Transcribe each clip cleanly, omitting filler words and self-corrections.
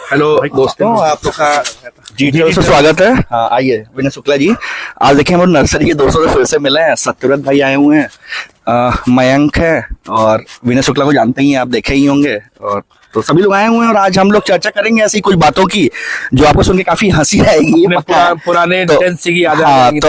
Hello दोस्तों, आप लोग का जीटीएल से स्वागत है। हाँ, आइए विनय शुक्ला जी। आज देखिए हम लोग नर्सरी के दोस्तों से फिर से मिले हैं। सत्यव्रत भाई आए हुए हैं, मयंक है और विनय शुक्ला को जानते ही हैं, आप देखे ही होंगे। और तो सभी लोग आए हुए हैं और आज हम लोग चर्चा करेंगे ऐसी कुछ बातों की जो आपको सुन के काफी हंसी आएगी। पुराने तो, की यादें हाँ, तो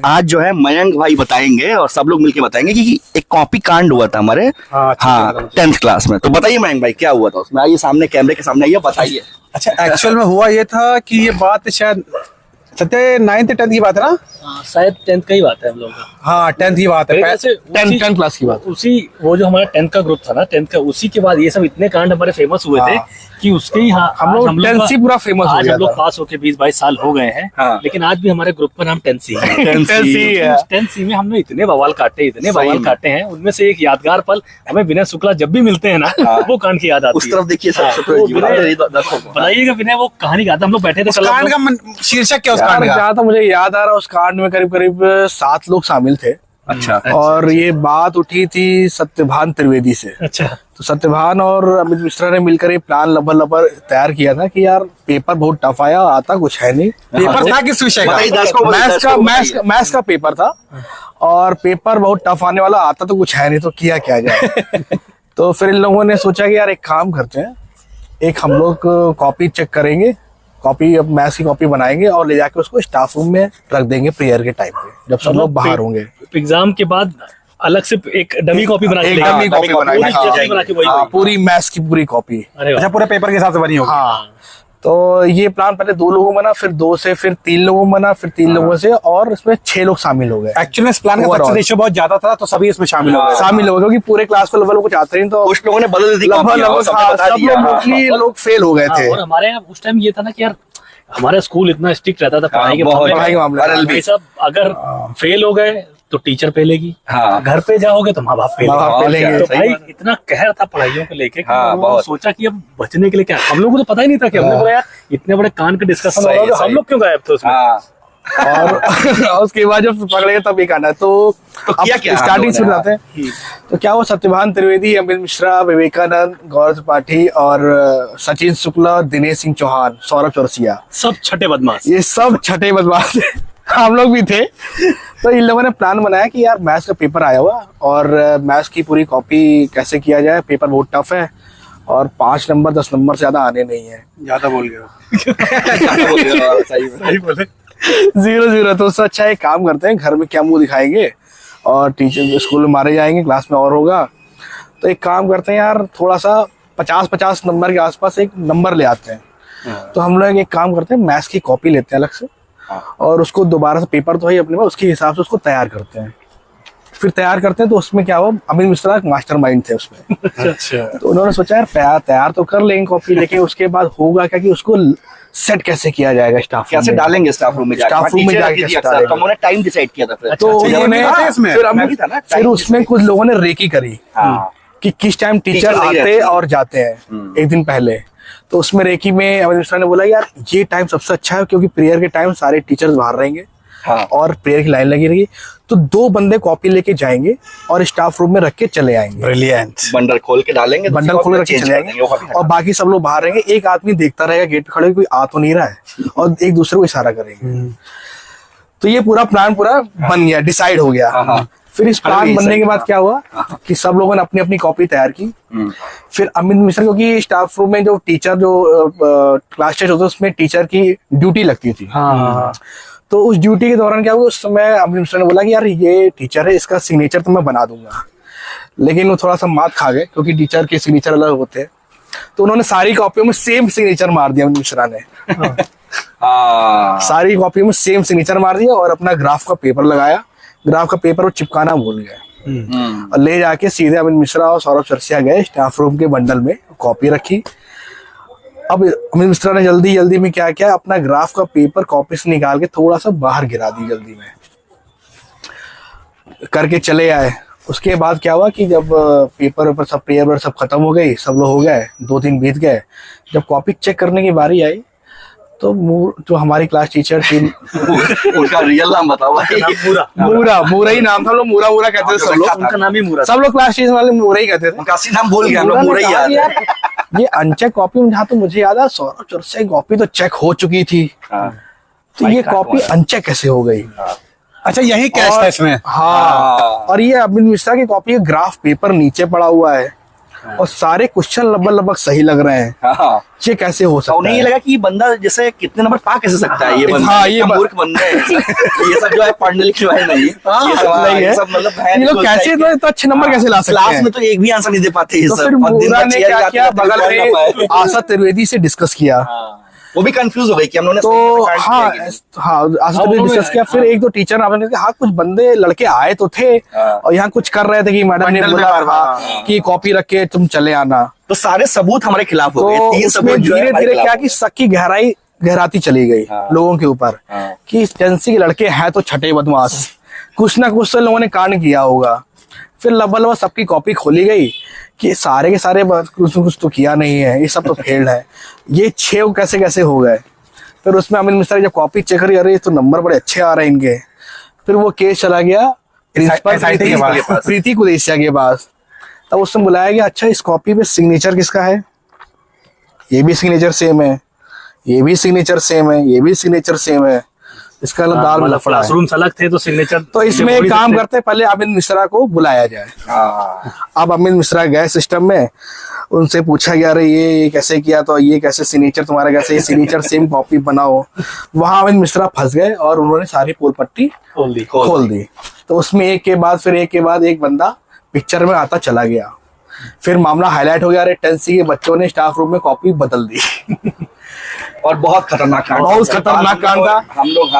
आज जो है मयंक भाई बताएंगे और सब लोग मिलके बताएंगे कि एक कॉपी कांड हुआ था हमारे 10th क्लास में। तो बताइए मयंक भाई क्या हुआ था उसमें। आइए सामने, कैमरे के सामने आइए, बताइए। अच्छा, एक्चुअल में हुआ ये था कि ये बात शायद सत्य 9th 10th की बात है ना? शायद 10th का ही बात है हम लोग। हाँ, 10th की बात है, 10th क्लास की बात। उसी वो जो हमारा 10th का ग्रुप था ना, 10th का, उसी के बाद ये सब इतने कांड हमारे फेमस हुए थे कि उसके ही हम लोग 10th से पूरा फेमस हो गया। हम लोग पास होके 20-22 साल हो गए हैं, लेकिन आज भी हमारे ग्रुप का नाम 10th सी है। 10th सी में हमने इतने बवाल काटे हैं। उनमें से एक यादगार पल हमें विनय शुक्ला जब भी मिलते हैं ना, वो कांड की याद आती है। उस तरफ देखिए, बताइएगा विनय, वो कहानी का हम लोग बैठे थे। कांड का शीर्षक क्या? जहाँ तक मुझे याद आ रहा है, उस कांड में करीब 7 लोग शामिल थे। अच्छा। और ये बात उठी थी सत्यभान त्रिवेदी से। अच्छा। तो सत्यभान और अमित मिश्रा ने मिलकर ये प्लान लबर तैयार किया था कि यार पेपर बहुत टफ आया, आता कुछ है नहीं। पेपर था किस विषय का? मैथ्स का पेपर था और पेपर बहुत टफ आने वाला, आता तो कुछ है नहीं, तो किया क्या जाए। तो फिर इन लोगों ने सोचा कि यार एक काम करते हैं, एक हम लोग कॉपी चेक करेंगे, अब मैथ्स की कॉपी बनाएंगे और ले जाके उसको स्टाफ रूम में रख देंगे प्रेयर के टाइम पे, जब सब लोग बाहर होंगे। एग्जाम के बाद अलग से एक डमी कॉपी बना पूरी मैथ्स की पूरी कॉपी। अच्छा, पूरे पेपर के हिसाब से बनी होगी। हाँ, तो ये प्लान पहले 2 लोगों में बना, फिर 2 से, फिर 3 लोगों में बना, फिर 3 लोगों से, और इसमें 6 लोग शामिल हो गए। एक्चुअली इस प्लान का सक्सेस रेशियो बहुत ज्यादा था, तो सभी इसमें शामिल हो गए क्योंकि पूरे क्लास को लेवल कुछ आते नहीं, तो कुछ लोगों ने बदल दी, सब लोग फेल हो गए थे। और हमारे यहाँ उस टाइम ये था ना कि यार हमारा स्कूल इतना स्ट्रिक्ट रहता था पढ़ाई के मामले। सब अगर फेल हो गए तो टीचर पेलेगी, घर पे जाओगे तो माँ बाप पेलेंगे। तो भाई इतना कहर था पढ़ाइयों को लेके कि सोचा कि अब बचने के लिए क्या। हम लोग को तो पता ही नहीं था कि हमने बोला यार इतने बड़े कांड के डिस्कशन हो रहा है, हम लोग क्यों गायब थे उसमें। और उसके बाद जब पकड़ेगा तब एक आना। तो क्या स्टार्टिंग से बताते हैं। तो क्या वो सत्यभान त्रिवेदी, अमित मिश्रा, विवेकानंद, गौरव त्रिपाठी और सचिन शुक्ला, दिनेश सिंह चौहान, सौरभ चौरसिया, सब छठे बदमाश। ये सब छठे बदमाश हम लोग भी थे। तो इन लोगों ने प्लान बनाया कि यार मैथ्स का पेपर आया हुआ और मैथ्स की पूरी कॉपी कैसे किया जाए, पेपर बहुत टफ है और 5 नंबर 10 नंबर से ज्यादा आने नहीं है। ज्यादा बोल गया। सही बोले। 0-0। तो उससे अच्छा एक काम करते हैं, घर में क्या मुंह दिखाएंगे और टीचर स्कूल में मारे जाएंगे, क्लास में और होगा। तो एक काम करते हैं यार, थोड़ा सा 50-50 नंबर के आसपास एक नंबर ले आते हैं। तो हम लोग एक काम करते हैं, मैथ्स की कॉपी लेते हैं अलग से और उसको दोबारा से, पेपर तो है अपने पास, उसके हिसाब से उसको तैयार करते हैं। फिर तैयार करते हैं तो उसमें क्या हुआ, अमित मिश्रा एक मास्टरमाइंड थे उसमें। अच्छा। तो उन्होंने सोचा यार तैयार तो कर लेंगे कॉपी, लेकिन उसके बाद होगा क्या कि उसको सेट कैसे किया जाएगा, स्टाफ कैसे डालेंगे स्टाफ रूम में जाके। तो उन्होंने टाइम डिसाइड किया था फिर। तो उन्होंने फिर उसमें कुछ लोगों ने रेकी करी कि किस टाइम टीचर आते और जाते हैं एक दिन पहले। तो उसमें रेकी में अमित मिश्रा ने बोला यार ये टाइम सबसे अच्छा है, क्योंकि प्रेयर के टाइम सारे टीचर्स बाहर रहेंगे और प्रेयर की लाइन लगी रहेगी। तो 2 बंदे कॉपी लेके जाएंगे और स्टाफ रूम में रख के चले आएंगे। ब्रिलियंट। बंडल खोल के डालेंगे, बंडल खोल के रख के चले आएंगे और बाकी सब लोग बाहर रहेंगे। एक आदमी देखता रहेगा गेट पे खड़े, कोई आ तो नहीं रहा है, और एक दूसरे को इशारा करेंगे। तो ये पूरा प्लान पूरा बन गया, डिसाइड हो गया। फिर इस प्लान बनने के बाद क्या हुआ कि सब लोगों ने अपनी अपनी कॉपी तैयार की। फिर अमित मिश्रा, क्योंकि स्टाफ रूम में जो टीचर जो क्लास टेस्ट होता है उसमें टीचर की ड्यूटी लगती थी। तो उस ड्यूटी के दौरान क्या हुआ, उस समय अमित मिश्रा ने बोला कि यार ये टीचर है, इसका सिग्नेचर तो मैं बना दूंगा। लेकिन वो थोड़ा सा मात खा गए, क्योंकि टीचर के सिग्नेचर अलग होते हैं। तो उन्होंने सारी कॉपियों में सेम सिग्नेचर मार दिया अमित मिश्रा ने। सारी कॉपियों में सेम सिग्नेचर मार दिया और अपना ग्राफ का पेपर लगाया। ग्राफ का पेपर वो चिपकाना भूल गए और ले जाके सीधे अमित मिश्रा और सौरभ चौरसिया गए स्टाफ रूम के बंडल में, कॉपी रखी। अब अमित मिश्रा ने जल्दी में क्या किया, अपना ग्राफ का पेपर कॉपी से निकाल के थोड़ा सा बाहर गिरा दी, जल्दी में करके चले आए। उसके बाद क्या हुआ कि जब पेपर सब प्रेयर सब खत्म हो गई, सब लोग हो गए, 2 दिन बीत गए, जब कॉपी चेक करने की बारी आई तो जो हमारी क्लास टीचर थी उनका रियल नाम बताओ। मूरा ही नाम था, लोग मूरा कहते थे सब लोग। उनका नाम ही मूरा, सब लोग क्लास टीचर वाले मूरा ही कहते थे। उनका असली नाम भूल गया, मूरा ही याद है। ये अनचेक कॉपी में, जहाँ तो मुझे याद है सौरभ चौरसिया की कॉपी तो चेक हो चुकी थी, तो ये कॉपी अनचेक कैसे हो गई? अच्छा, यही कैश था इसमें। हाँ, और ये अरविंद मिश्रा की कॉपी है, ग्राफ पेपर नीचे पड़ा हुआ है और सारे क्वेश्चन लगभग सही लग रहे हैं। ये कैसे हो सकता है? उन्हें ये लगा कि ये बंदा जैसे कितने नंबर पा कैसे सकता है, ये बंदा ये मूर्ख बंदा है। ये सब जो है पढ़ने लिखने वाले नहीं, ये सब मतलब ये लोग कैसे तो अच्छे नंबर कैसे ला सकते हैं? क्लास में तो एक भी आंसर नहीं दे पाते। तो फिर मुरा ने क्या किया, बगल में आशा त्रिवेदी से डिस्कस किया, वो भी कंफ्यूज हो गई कि हम लोगों ने तो हाँ आशा त्रिवेदी डिस्कस किया। फिर एक दो टीचर आपने कहा हाँ कुछ बंदे लड़के आए तो थे और यहाँ कुछ कर रहे थे कि मैडम ने बोला कि कॉपी रख के तुम चले आना, तो सारे सबूत हमारे खिलाफ हो गए। तो उसमें धीरे धीरे क्या कि शक की गहराई गहराती चली गई लोगों के ऊपर कि एजेंसी के लड़के हैं तो छठे बदमाश, कुछ ना कुछ तो लोगों ने कांड किया होगा। फिर लबा सबकी कॉपी खोली गई कि सारे के सारे कुछ तो किया नहीं है, ये सब तो फेल्ड है, ये 6 कैसे कैसे हो गए। फिर उसमें अमित मिश्रा जब कॉपी चेक करी, अरे तो नंबर बड़े अच्छे आ रहे हैं इनके। फिर वो केस चला गया प्रिंसिपल प्रीति कुदेसिया के पास, तब उसने बुलाया गया, अच्छा इस कॉपी पे सिग्नेचर किसका है? ये भी सिग्नेचर सेम है, ये भी सिग्नेचर सेम है, ये भी सिग्नेचर सेम है, इसका दाल में लफड़ा है। क्लासरूम अलग थे तो सिग्नेचर। तो इसमें एक काम करते पहले अमित मिश्रा को बुलाया जाए। अब अमित मिश्रा गए सिस्टम में, उनसे पूछा गया अरे ये कैसे किया, तो ये कैसे सिग्नेचर तुम्हारा कैसे, ये सिग्नेचर सेम कॉपी बनाओ। वहां अमित मिश्रा फंस गए और उन्होंने सारी पोल पट्टी खोल दी। तो उसमें एक के बाद फिर एक के बाद एक बंदा पिक्चर में आता चला गया। फिर मामला हाईलाइट हो गया, अरे 10th के बच्चों ने स्टाफ रूम में कॉपी बदल दी। और बहुत खतरनाक कांड, बहुत खतरनाक कांड था। हम लोग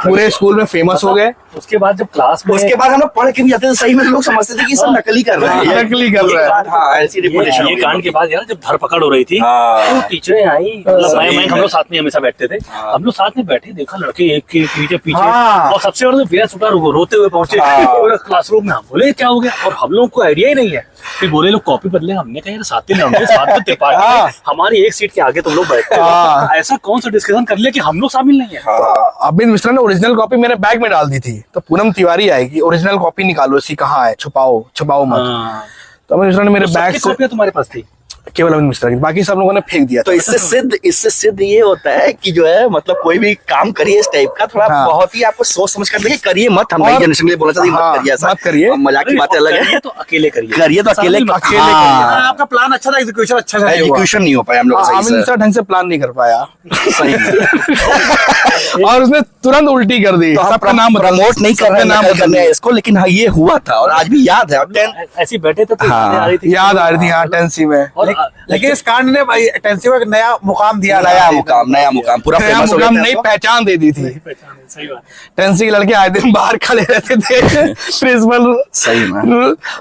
पूरे स्कूल में फेमस हो गए। उसके बाद जब क्लास में, उसके बाद हम लोग पढ़ के भी जाते थे, सही में लोग समझते थे कि सब नकली कर रहे हैं, नकली कर रहे हैं। ऐसी रेपुटेशन। ये कांड के बाद यार जब धरपकड़ हो रही थी तो टीचरें आई, मतलब मैं हम लोग साथ में हमेशा बैठते थे, हम लोग साथ में बैठे, देखा लड़के एक के पीछे और सबसे बड़ा तो बेहद छुटा रोते हुए पहुंचे पूरे क्लासरूम में। हम बोले क्या हो गया, और हम लोग को आइडिया ही नहीं है। फिर बोले लोग कॉपी बदले, हमने कहा यार साथ में त्रिपाठी हमारी एक सीट के आगे तुम लोग बैठते हो, ऐसा कौन सा डिस्कशन कर लिया कि हम लोग शामिल नहीं है। अमित मिश्रा ने ओरिजिनल कॉपी मेरे बैग में डाल दी थी, तो पूनम तिवारी आएगी ओरिजिनल कॉपी निकालो, इसकी कहाँ है, छुपाओ मत। तो अमित मिश्रा ने मेरे बैग से, कॉपी तुम्हारे पास थी केवल अमित मिश्रा की, बाकी सब लोगों ने फेंक दिया। तो इससे सिद्ध ये होता है कि जो है मतलब कोई भी काम करिए इस टाइप का, थोड़ा बहुत ही आपको सोच समझ कर देखिए, करिए मत। हम नई जनरेशन के लिए बोला था मत करिए ऐसा, मत करिए, मजाक की बातें अलग है, तो अकेले करिए, तो अकेले करिए। आपका प्लान अच्छा था, एग्जीक्यूशन अच्छा था, एग्जीक्यूशन नहीं हो पाया हम लोग सही से। अमित मिश्रा ढंग से प्लान नहीं कर पाया सही में। और उसने तुरंत उल्टी कर दी। तो सबका नाम प्रमोट नहीं कर रहे नाम करने इसको, लेकिन हाँ ये हुआ था और आज भी याद है। ऐसे बैठे थे तो याद आ रही थी हाँ 10th में। लेकिन इस कांड ने भाई टेंसी को एक नया मुकाम दिया, नया मुकाम पूरा फेमस हो गया, नई पहचान दे दी थी। सही बात। 10th के लड़के आए दिन बाहर खड़े रहते थे प्रिंसिपल, सही में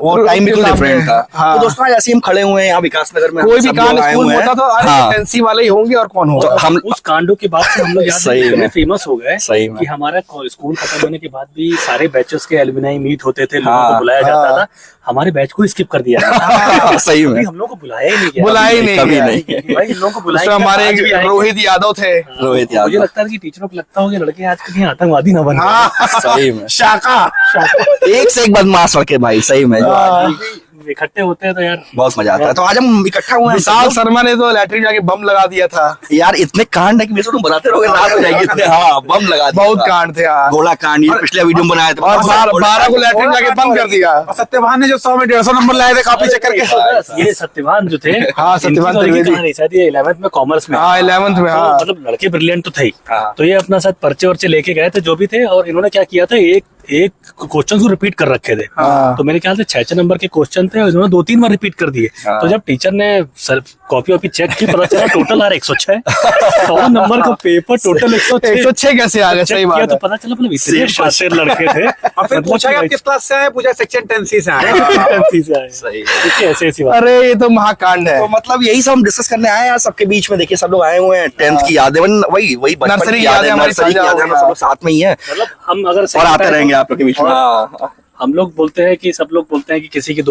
वो टाइम बिल्कुल डिफरेंट था। तो दोस्तों आज ऐसे हम खड़े हुए हैं यहाँ विकासनगर में, कोई भी कांड स्कूल होता तो अरे 10th वाले ही होंगे और कौन होगा। हम उस कांडों के बाद से हम लोग सही में फेमस हो गए कि हमारा स्कूल खत्म होने के बाद भी सारे बैचेस के एलुमनाई मीट होते थे, लोगों को बुलाया जाता था, हमारे बैच को स्किप कर दिया। सही में हम लोग को बुलाया ही नहीं गया, बुलाया ही नहीं कभी नहीं भाई, इन लोगों को बुलाया। हमारे रोहित यादव थे, मुझे लगता है कि टीचरों को लगता होगा लड़के आज कहीं आतंकवादी ना बने। सही में शाखा एक से एक बदमाश लड़के भाई, सही में इकट्ठे होते हैं तो यार बहुत मजा आता है। तो आज हम इकट्ठा हुए हैं। विशाल शर्मा ने तो लैट्रिन जाके बम लगा दिया था यार, इतने कांड है कि तुम बताते रहोगे रात हो जाएगी इतने। हाँ बम लगा दिया, बहुत कांड थे यार, गोला कांड, ये पिछले वीडियो में बनाया था, और 12 को लैट्रिन जाके बंद कर दिया। सत्यवान ने जो 100 में 150 नंबर लाए थे कॉपी चेक करके। ये सत्यवान जो थे, हाँ सत्यवान त्रिवेदी, शायद 11th में कॉमर्स में, हाँ 11th में, हाँ मतलब लड़के ब्रिलियंट तो थे। तो ये अपना साथ पर्चे वर्चे लेके गए थे जो भी थे, और इन्होंने क्या किया था, एक क्वेश्चन को रिपीट कर रखे थे। तो मेरे ख्याल से 6 नंबर के क्वेश्चन थे और इन्होंने 2-3 बार रिपीट कर दिए। तो जब टीचर ने कॉपी वॉपी चेक की, पता चला टोटल आ रहा 106। 100 नंबर का पेपर टोटल 106 कैसे आ गया? सही बात है। तो पता चला मतलब इतने शातिर लड़के थे। और फिर पूछा कि आप किस क्लास से आए, पूछा सेक्शन 10C से आए। 10C से आए। सही ऐसे ऐसी बात। अरे ये तो महाकांड है। तो मतलब यही सब हम डिस्कस करने आए हैं सबके बीच में। देखिए सब लोग आए हुए हैं, 10th की यादें, वही नर्सरी की यादें, नर्सरी की यादें, हम सब लोग साथ में ही हैं, मतलब हम अगर और आते रहेंगे आप लोग के बीच में। हम लोग बोलते हैं कि सब लोग बोलते हैं कि किसी की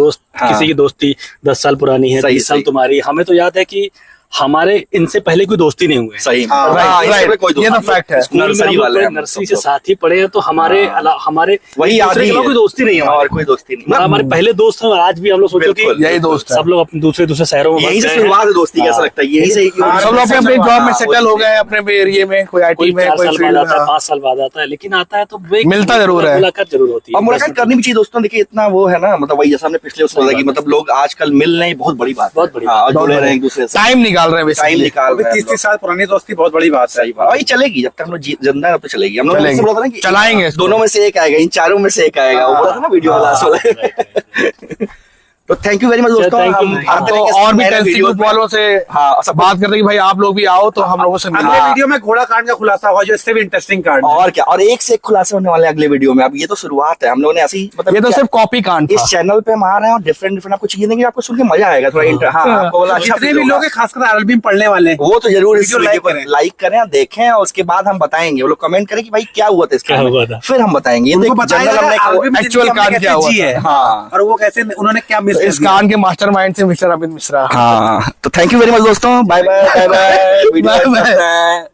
दोस्ती 10 साल पुरानी है, 20 साल तुम्हारी। हमें तो याद है कि हमारे इनसे पहले कोई दोस्ती नहीं हुए। सही ये तो फैक्ट है। नर्सरी वाले नर्सरी से साथ ही पढ़े हैं, तो हमारे वही दूसरे कोई दोस्ती नहीं है और कोई दोस्ती नहीं। हमारे पहले दोस्त हैं, आज भी हम लोग सोचो कि यही दोस्त सब लोग अपने दूसरे शहरों में यही से शुरुआत है दोस्ती की, ऐसा लगता है यही से सब लोग अपने अपने जॉब में सेटल हो गए, अपने एरिया में, कोई आईटी में, 4 कोई साल बाद आता है, 5 साल बाद आता है, लेकिन आता है तो मिलता जरूर है, मुलाकात जरूर होती है। और मुलाकात करनी भी चाहिए दोस्तों। देखिए इतना वो है ना, मतलब वही जैसा हमने पिछले उसमें बोला कि मतलब लोग आजकल मिल रहे हैं, बहुत बड़ी बात, बहुत बड़ी जुड़े रहे हैं एक दूसरे से, टाइम निकाल रहे हैं, टाइम निकाल रहे हैं। 30 साल पुरानी दोस्ती बहुत बड़ी बात है। सही बात, और ये चलेगी जब तक हम लोग जिंदा है तब तो चलेगी। हम लोग चलेगी। बोला था ना कि चलाएंगे इसको। दोनों में से एक आएगा, इन चारों में से एक आएगा, वो बोला था ना वीडियो वाला। तो थैंक यू वेरी मच दोस्तों। हम तो और भी टेंसी वालों से बात करते हैं कि भाई आप लोग भी आओ तो हम लोगों से मिलो। अगले वीडियो में घोड़ा कांड का खुलासा हुआ, जो इससे भी इंटरेस्टिंग कांड। और क्या, और एक से एक खुलासे होने वाले अगले वीडियो में। अब ये तो शुरुआत है, हम लोगों ने ऐसी मतलब ये तो सिर्फ कॉपी कांड इस चैनल पे हम आ रहे हैं और डिफरेंट आपको चीजें देंगे, आपको सुन के मजा आएगा थोड़ा। हाँ, जितने भी लोग हैं खासकर आरएलबी में पढ़ने वाले हैं, वो तो जरूर इस वीडियो वीडियो को लाइक करें, देखें, और उसके बाद हम बताएंगे। वो लोग कमेंट करें कि भाई क्या हुआ था इसका, फिर हम बताएंगे। ये एक्चुअल कांड क्या हुआ है, हाँ, और वो कैसे उन्होंने क्या मिस इस कांड के मास्टरमाइंड से मिस्टर अमित मिश्रा। हाँ, तो थैंक यू वेरी मच दोस्तों। Bye bye bye bye.